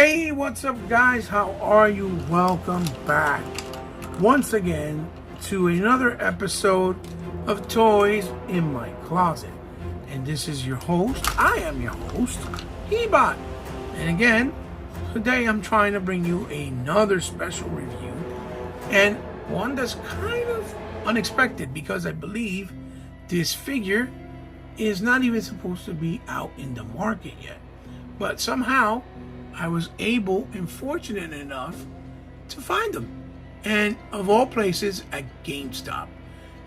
Hey, what's up guys? How are you? Welcome back once again to another episode of Toys in My Closet. And this is your host, I am your host, Ebot. And again, today I'm trying to bring you another special review, and one that's kind of unexpected because I believe this figure is not even supposed to be out in the market yet. But somehow I was able and fortunate enough to find them, and of all places at GameStop.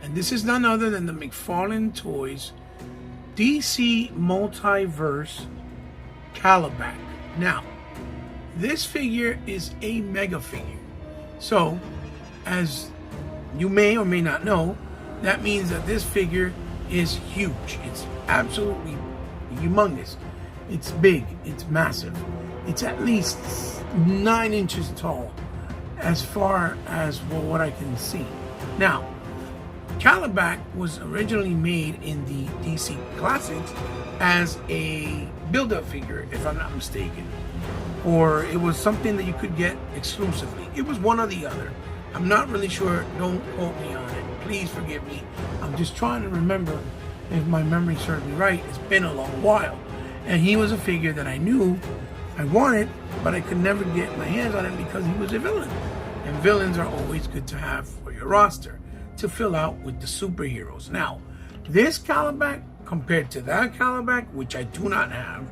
And this is none other than the McFarlane Toys DC Multiverse Kalibak. Now, this figure is a mega figure. So, as you may or may not know, that means that this figure is huge. It's absolutely humongous. It's big. It's massive. It's at least 9 inches tall, as far as what I can see. Now, Kalibak was originally made in the DC Classics as a build-up figure, if I'm not mistaken. Or it was something that you could get exclusively. It was one or the other. I'm not really sure. Don't quote me on it. Please forgive me. I'm just trying to remember if my memory serves me right. It's been a long while. And he was a figure that I knew I wanted, but I could never get my hands on him because he was a villain. And villains are always good to have for your roster to fill out with the superheroes. Now, this Kalibak, compared to that Kalibak, which I do not have,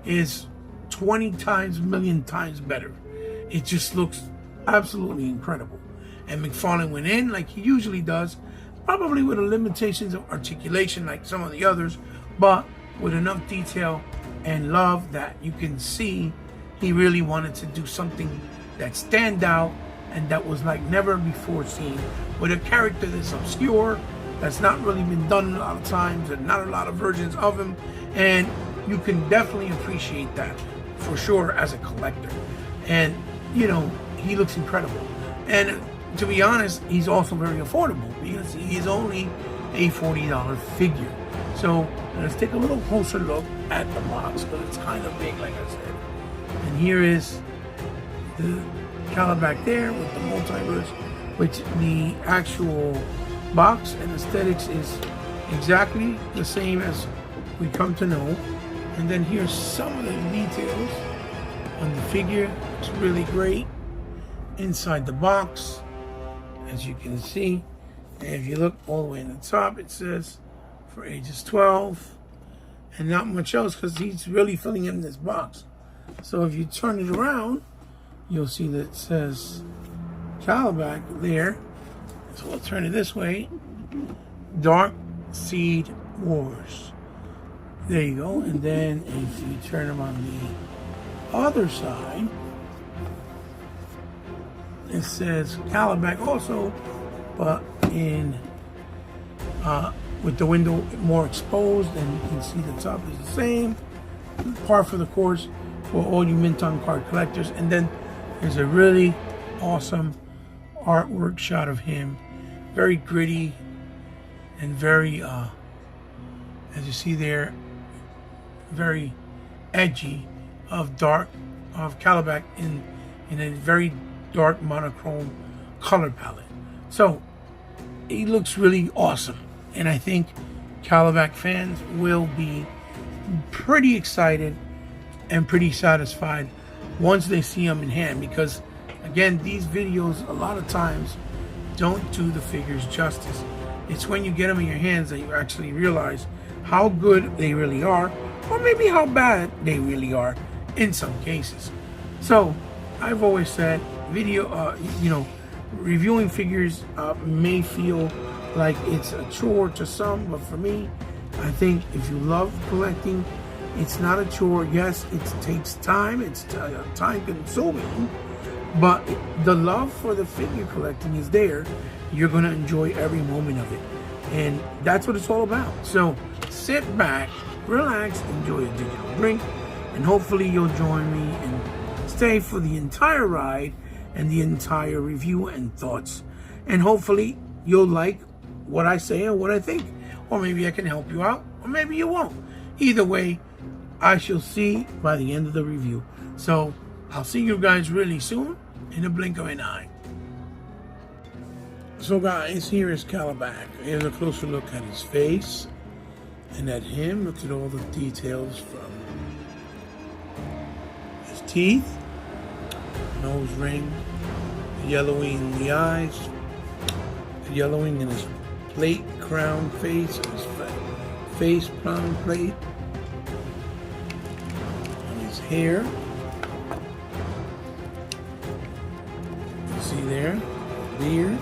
is 20 times, million times better. It just looks absolutely incredible. And McFarlane went in like he usually does, probably with the limitations of articulation like some of the others, but with enough detail and love that you can see he really wanted to do something that stand out and that was like never before seen, with a character that's obscure, that's not really been done a lot of times, and not a lot of versions of him. And you can definitely appreciate that for sure as a collector. And you know, he looks incredible. And to be honest, he's also very affordable because he's only a $40 figure. So let's take a little closer look at the box, because it's kind of big, like I said. And here is the Kalibak there with the multiverse, which the actual box and aesthetics is exactly the same as we come to know. And then here's some of the details on the figure. It's really great inside the box, as you can see. And if you look all the way in the top, it says for ages 12, and not much else, because he's really filling in this box. So if you turn it around, you'll see that it says Kalibak there. So we'll turn it this way. Dark Seed Wars. There you go. And then if you turn them on the other side, it says Kalibak also, but in with the window more exposed, and you can see the top is the same. Par for the course for all you Minton card collectors. And then there's a really awesome artwork shot of him, very gritty and very as you see there, very edgy, of Kalibak in a very dark monochrome color palette. So he looks really awesome, and I think Kalibak fans will be pretty excited and pretty satisfied once they see him in hand, because again, these videos a lot of times don't do the figures justice. It's when you get them in your hands that you actually realize how good they really are, or maybe how bad they really are in some cases. So I've always said reviewing figures may feel like it's a chore to some, but for me, I think if you love collecting, it's not a chore. Yes, it takes time, it's time consuming, but the love for the figure collecting is there. You're going to enjoy every moment of it, and that's what it's all about. So sit back, relax, enjoy a digital drink, and hopefully you'll join me and stay for the entire ride and the entire review and thoughts. And hopefully you'll like what I say and what I think. Or maybe I can help you out, or maybe you won't. Either way, I shall see by the end of the review. So I'll see you guys really soon, in a blink of an eye. So guys, here is Kalibak. Here's a closer look at his face and at him. Look at all the details from his teeth, nose ring, the yellowing in the eyes, the yellowing in his plate crown face, his face crown plate, on his hair. You see there, beard.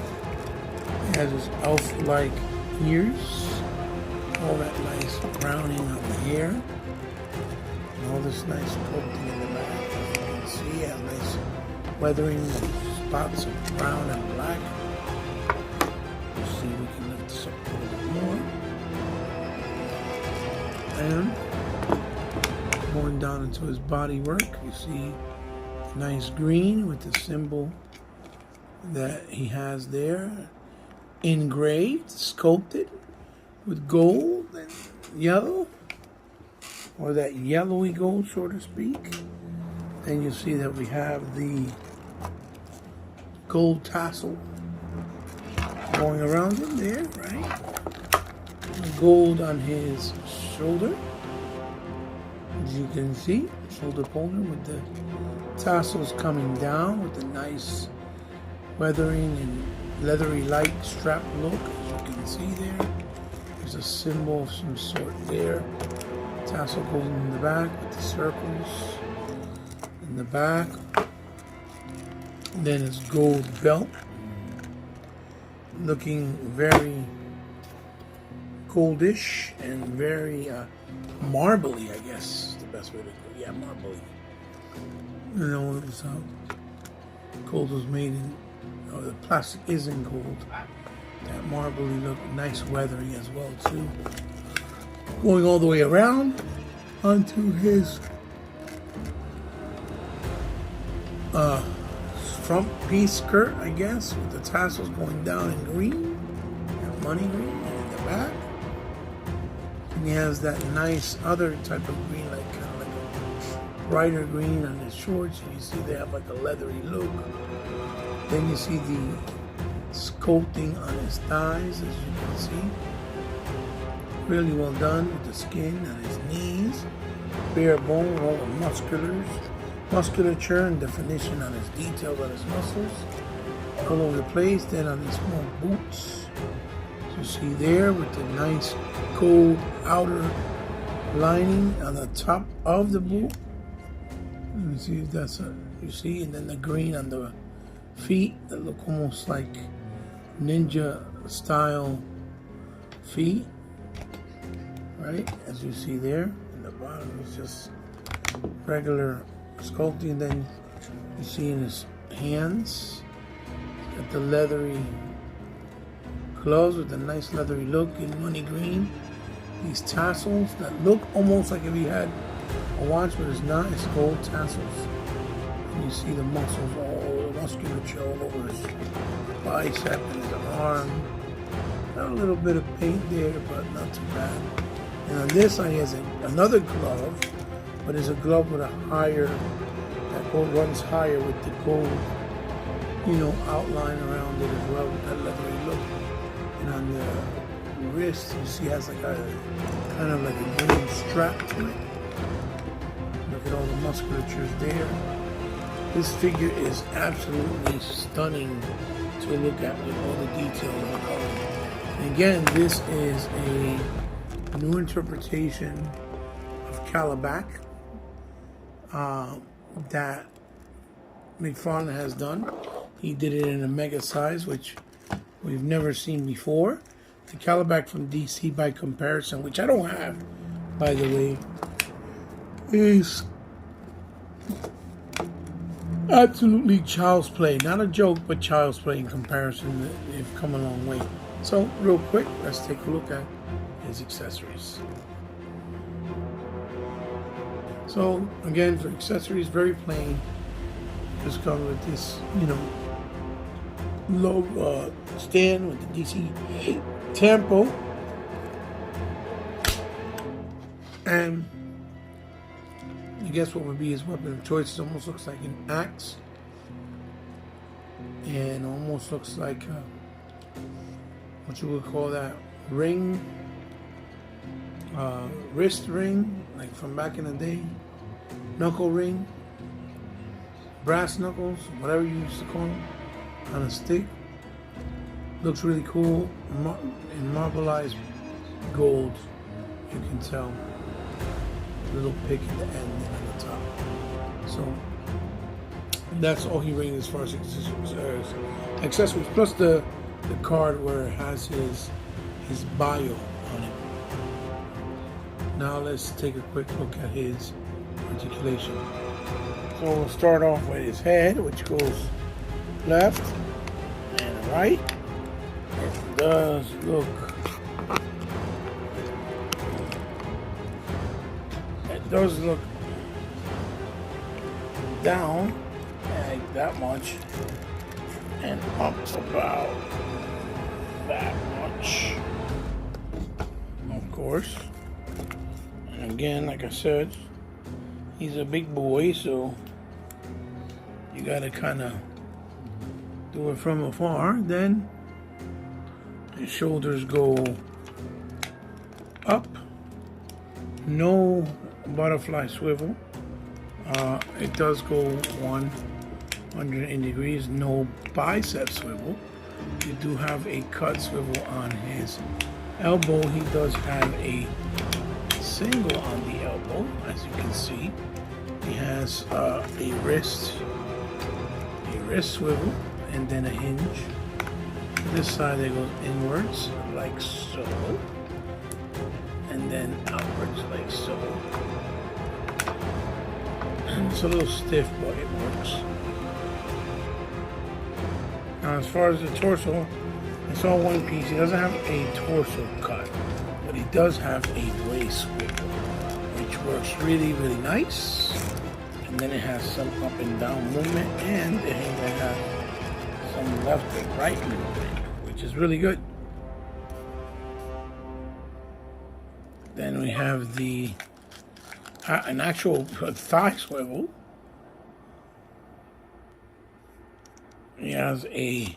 He has his elf-like ears, all that nice browning on the hair, and all this nice sculpting in the back. As you can see, he has nice weathering and spots of brown and black. Let's see if we can lift this up a little bit more. And going down into his body work, you see nice green with the symbol that he has there, engraved, sculpted with gold and yellow, or that yellowy gold, so to speak. Then you see that we have the gold tassel going around him there, right? Gold on his shoulder, as you can see, shoulder holder with the tassels coming down with the nice weathering and leathery-like strap look, as you can see there. There's a symbol of some sort there. Tassel goes in the back with the circles in the back. And then his gold belt, looking very goldish and very marbly, I guess is the best way to put it. Yeah, marbly. You know, it was gold was made in, the plastic is in gold. That marbly look, nice weathering as well too. Going all the way around onto his front piece skirt, I guess, with the tassels going down in green, that money green, and in the back. And he has that nice other type of green, like kind of like a brighter green on his shorts. And you see they have like a leathery look. Then you see the sculpting on his thighs, as you can see. Really well done with the skin on his knees. Bare bone, all the musculature and definition on his details on his muscles. All over the place. Then on his small boots. As you see there with the nice gold outer lining on the top of the boot. Let me see if that's you see, and then the green on the feet that look almost like ninja style feet, right? As you see there, and the bottom is just regular sculpting. Then you see in his hands, got the leathery gloves with a nice leathery look in money green. These tassels that look almost like if he had a watch, but it's not. It's gold tassels. And you see the muscles, all the musculature all over his bicep and his arm. Got a little bit of paint there, but not too bad. And on this side, he has another glove, but it's a glove with a higher, that runs higher with the gold, outline around it as well, with that leathery look. And on the wrist, you see, has like a kind of like a green strap to it. Look at all the musculatures there. This figure is absolutely stunning to look at with all the details of the color. And again, this is a new interpretation of Kalibak that McFarlane has done. He did it in a mega size, which we've never seen before. The Kalibak from DC, by comparison, which I don't have, by the way, is absolutely child's play. Not a joke, but child's play in comparison. They've come a long way. So, real quick, let's take a look at his accessories. So, again, for accessories, very plain. Just come with this, low stand with the DC tempo. I guess what would be his weapon of choice. It almost looks like an axe, and almost looks like what you would call that ring, wrist ring, like from back in the day, knuckle ring, brass knuckles, whatever you used to call them, on a stick. Looks really cool, in marbleized gold. You can tell little pick at the end and on the top. So that's all he brings as far as accessories, plus the card where it has his bio on it. Now let's take a quick look at his articulation. So we'll start off with his head, which goes left and right. It does look, down like that much and up about that much, of course. And again, like I said, he's a big boy, so you gotta kind of do it from afar. Then his shoulders go up, no butterfly swivel. It does go 180 degrees, no bicep swivel. You do have a cut swivel on his elbow. He does have a single on the elbow, as you can see. He has a wrist swivel, and then a hinge. This side it goes inwards like so, and then outwards like so. And it's a little stiff, but it works. Now, as far as the torso, it's all one piece. He doesn't have a torso cut, but he does have a waist swivel, which works really, really nice. And then it has some up and down movement, and it has some left and right movement, which is really good. Then we have an actual thigh swivel. He has a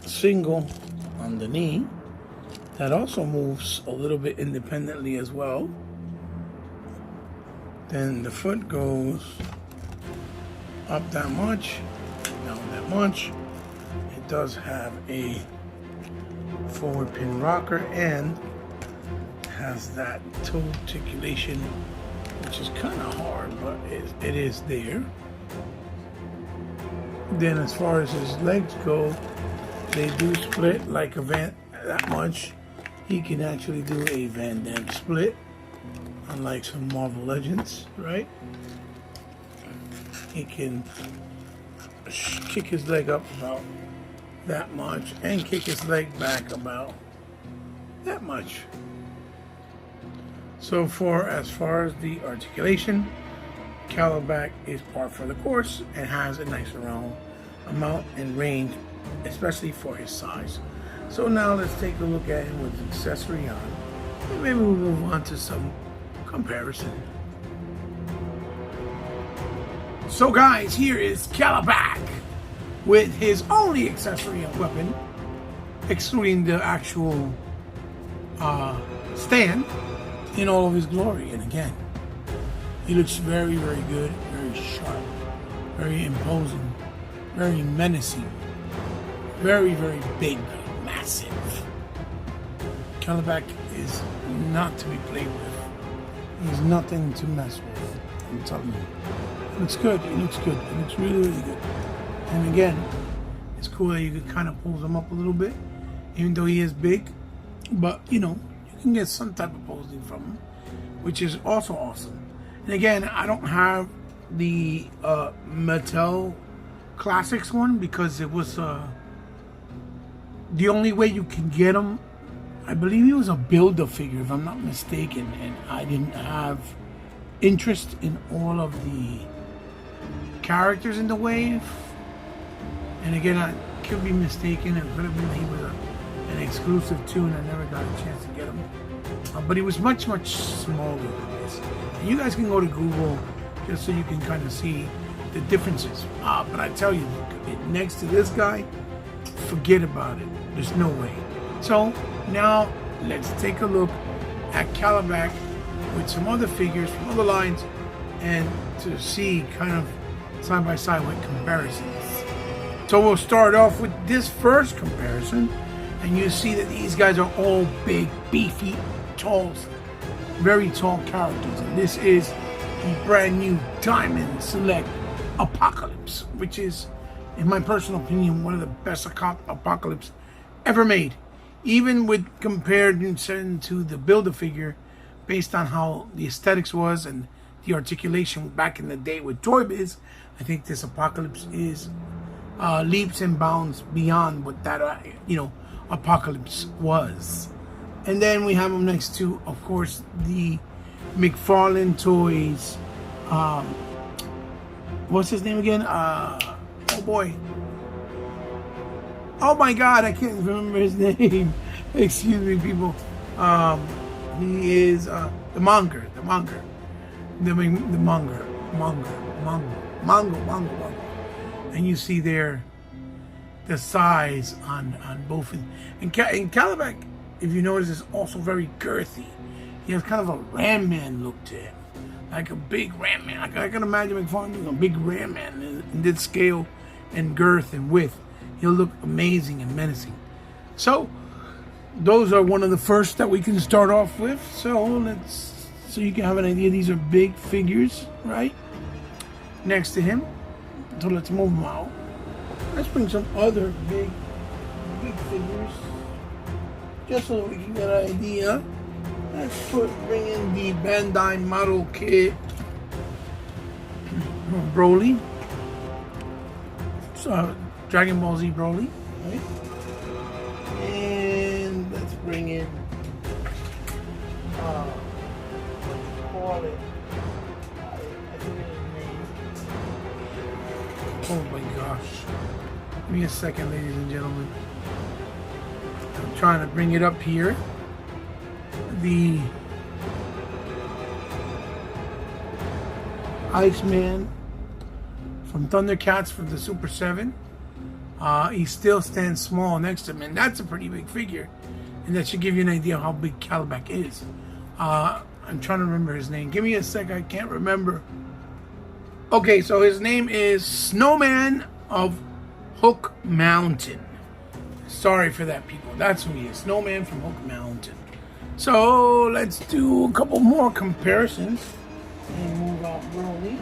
single on the knee that also moves a little bit independently as well. Then the foot goes up that much, down that much. It does have a forward pin rocker and has that toe articulation, which is kind of hard, but it is there. Then as far as his legs go, they do split like that much. He can actually do a Van Damme split, unlike some Marvel Legends, right? He can kick his leg up about that much and kick his leg back about that much. So as far as the articulation, kalibak is par for the course and has a nice amount and range, especially for his size. So now let's take a look at him with the accessory on, and maybe we'll move on to some comparison. So guys, here is kalibak with his only accessory and weapon, excluding the actual stand, in all of his glory. And again, he looks very, very good, very sharp, very imposing, very menacing, very, very big, massive. Kalibak is not to be played with. He's nothing to mess with, I'm telling you. It looks good, it looks good, it looks really, really good. And again, it's cool that you can kind of pull him up a little bit, even though he is big, but you know, you can get some type of posing from him, which is also awesome. And again, I don't have the Mattel Classics one because it was the only way you can get him. I believe he was a build-a-figure, if I'm not mistaken, and I didn't have interest in all of the characters in the wave. And again, I could be mistaken. It could have been he was an exclusive too, and I never got a chance to get him. but he was much smaller than this. And you guys can go to Google just so you can kind of see the differences. But I tell you, next to this guy, forget about it. There's no way. So now let's take a look at kalibak with some other figures from other lines, and to see kind of side by side with comparisons. So we'll start off with this first comparison, and you see that these guys are all big, beefy, tall, very tall characters. And this is the brand new Diamond Select Apocalypse, which is, in my personal opinion, one of the best Apocalypse ever made. Even with compared to the Build-A-Figure, based on how the aesthetics was and the articulation back in the day with Toy Biz, I think this Apocalypse is leaps and bounds beyond what that Apocalypse was. And then we have them next to, of course, the McFarlane Toys. What's his name again? Oh boy. Oh my God, I can't remember his name. Excuse me, people. He is the Monger. And you see there the size on both. And kalibak, if you notice, is also very girthy. He has kind of a Ram Man look to him, like a big Ram Man. I can imagine McFarlane being a big Ram Man in this scale and girth and width. He'll look amazing and menacing. So those are one of the first that we can start off with. So you can have an idea. These are big figures, right? Next to him. So let's move them out. Let's bring some other big figures, just so we can get an idea. Let's bring in the Bandai model kit Broly. So Dragon Ball Z Broly, right? And let's bring in what you call it? I forget his name. Oh my gosh. Give me a second, ladies and gentlemen. I'm trying to bring it up here. The Iceman from Thundercats from the Super 7. He still stands small next to him, and that's a pretty big figure. And that should give you an idea of how big kalibak is. I'm trying to remember his name. Give me a sec, I can't remember. Okay, so his name is Snowman of Hook Mountain. Sorry for that, people. That's who he is. Snowman from Hook Mountain. So let's do a couple more comparisons. And move out Broly.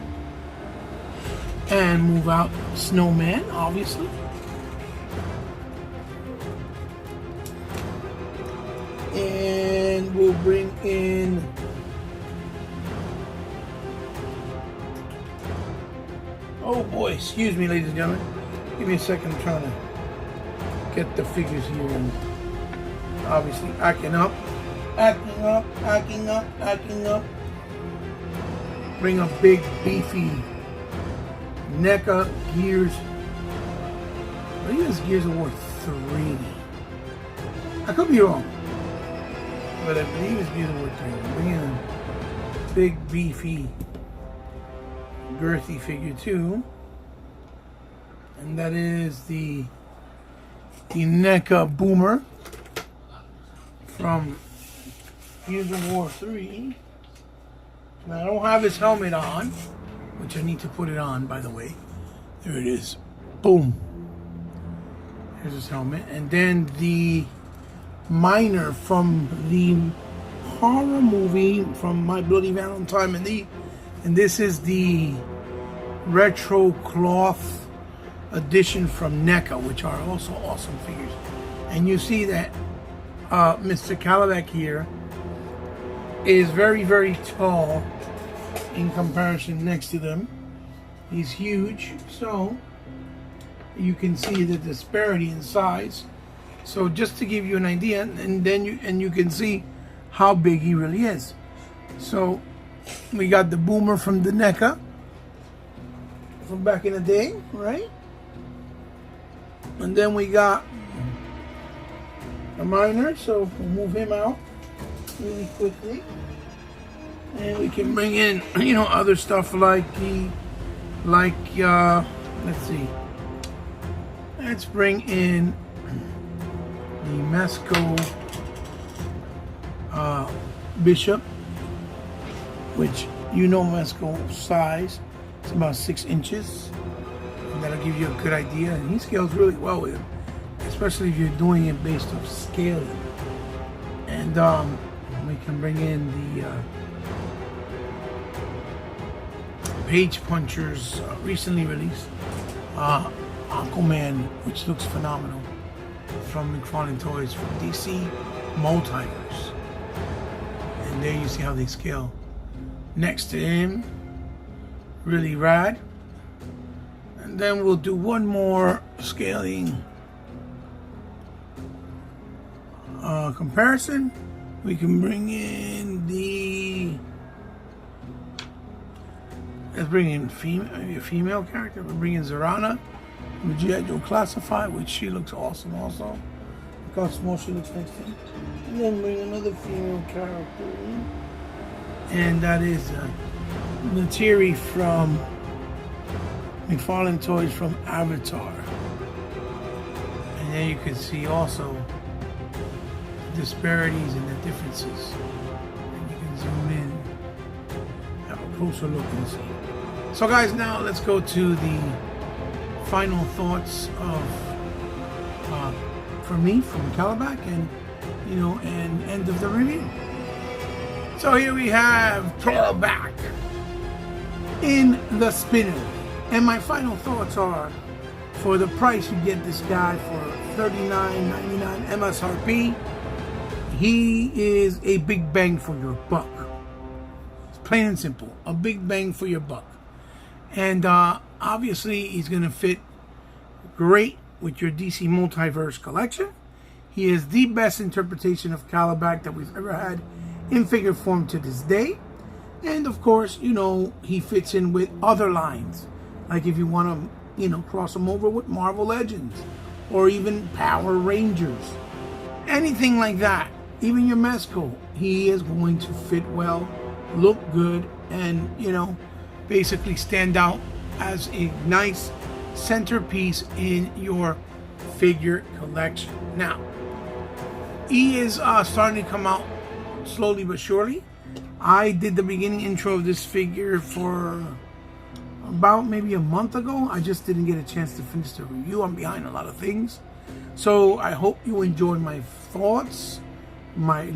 And move out Snowman, obviously. And we'll bring in oh boy, excuse me, ladies and gentlemen. Give me a second, I'm trying to get the figures here, and obviously acting up. Bring a big beefy NECA Gears. I think his Gears are worth 3. I could be wrong, but I believe his Gears are worth 3. Bring in a big beefy girthy figure too, and that is the NECA Boomer from Gears of War 3. Now I don't have his helmet on, which I need to put it on, by the way. There it is. Boom. Here's his helmet. And then the Miner from the horror movie from My Bloody Valentine, and this is the retro cloth edition from NECA, which are also awesome figures. And you see that Mr. kalibak here is very, very tall in comparison next to them. He's huge, so you can see the disparity in size. So just to give you an idea, and then you can see how big he really is. So we got the Boomer from the NECA from back in the day, right? And then we got the Miner, so we'll move him out. really quickly. And we can bring in, other stuff like let's see. Let's bring in the Mesco Bishop, which Mesco size. It's about 6 inches. And that'll give you a good idea. And he scales really well with him, especially if you're doing it based off scaling. And we can bring in the Page Punchers recently released Aquaman, which looks phenomenal, from McFarlane Toys from DC Multiverse. And there you see how they scale. Next to him, really rad. And then we'll do one more scaling comparison. We can bring in let's bring in a female character. We'll bring in Zarana from G.I. Joe Classified, which she looks awesome also. Look how small she looks next to him. And then bring another female character in. And that is Natiri from McFarlane Toys from Avatar. And there you can see also the disparities and the differences. And you can zoom in, have a closer look and see. So guys, now let's go to the final thoughts of for me from kalibak, and and end of the review. So here we have kalibak in the spinner, and my final thoughts are, for the price you get this guy for $39.99 MSRP, he is a big bang for your buck. It's plain and simple, a big bang for your buck. And obviously he's going to fit great with your DC Multiverse collection. He is the best interpretation of kalibak that we've ever had in figure form to this day. And of course, he fits in with other lines. Like if you want to, cross him over with Marvel Legends or even Power Rangers. Anything like that. Even your Mesco, he is going to fit well, look good, and, basically stand out as a nice centerpiece in your figure collection. Now, he is starting to come out slowly but surely. I did the beginning intro of this figure for about maybe a month ago. I just didn't get a chance to finish the review. I'm behind a lot of things. So I hope you enjoy my thoughts, my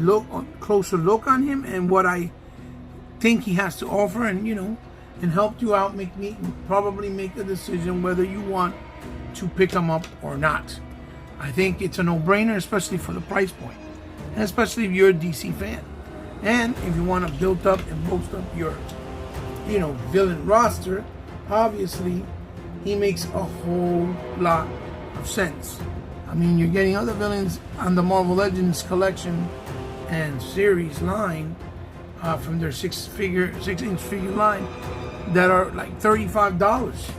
closer look on him, and what I think he has to offer, and and help you out, probably make a decision whether you want to pick him up or not. I think it's a no-brainer, especially for the price point, and especially if you're a DC fan. And if you want to build up and boost up your, villain roster, obviously he makes a whole lot of sense. I mean, you're getting other villains on the Marvel Legends collection and series line from their 6-inch figure line that are like $35,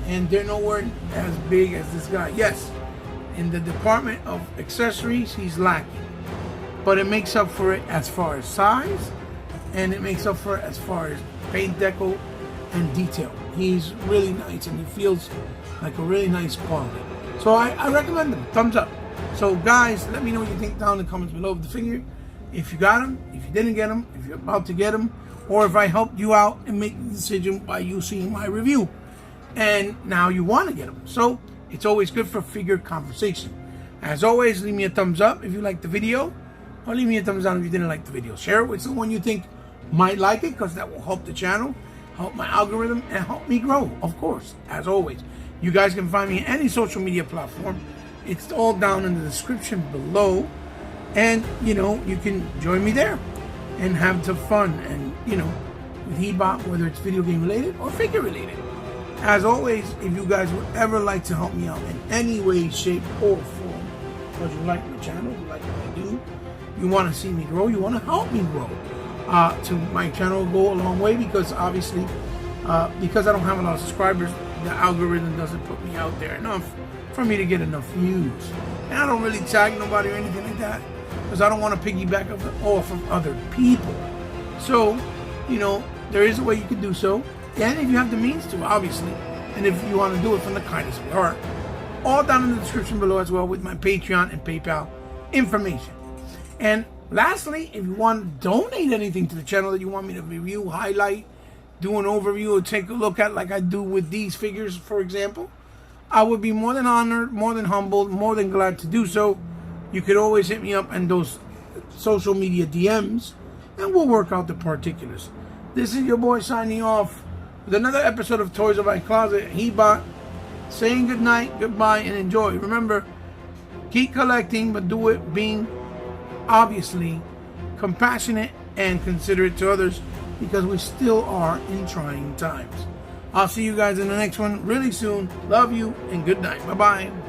and they're nowhere as big as this guy. Yes, in the department of accessories, he's lacking, but it makes up for it as far as size, and it makes up for it as far as paint deco and detail. He's really nice, and he feels like a really nice quality. So I recommend him. Thumbs up. So guys, let me know what you think down in the comments below of the figure. If you got him, if you didn't get him, if you're about to get him, or if I helped you out and make the decision by you seeing my review, and now you want to get them. So it's always good for figure conversation. As always, leave me a thumbs up if you liked the video, or leave me a thumbs down if you didn't like the video. Share it with someone you think might like it, because that will help the channel, help my algorithm, and help me grow, of course. As always, you guys can find me on any social media platform. It's all down in the description below, and you can join me there and have some fun, and with Hebot, whether it's video game related or figure related. As always, if you guys would ever like to help me out in any way, shape, or form, because you like my channel, you like what I do, you want to see me grow, you want to help me grow, to my channel will go a long way, because obviously, because I don't have a lot of subscribers, the algorithm doesn't put me out there enough for me to get enough views. And I don't really tag nobody or anything like that. because I don't want to piggyback off of other people. So, there is a way you can do so. And if you have the means to, obviously. And if you want to do it from the kindness of your heart. All down in the description below as well with my Patreon and PayPal information. And lastly, if you want to donate anything to the channel that you want me to review, highlight, do an overview, or take a look at like I do with these figures, for example, I would be more than honored, more than humbled, more than glad to do so. You could always hit me up in those social media DMs, and we'll work out the particulars. This is your boy signing off with another episode of Toys of My Closet. He-Bot saying good night, goodbye, and enjoy. Remember, keep collecting, but do it being obviously compassionate and considerate to others, because we still are in trying times. I'll see you guys in the next one really soon. Love you and good night. Bye-bye.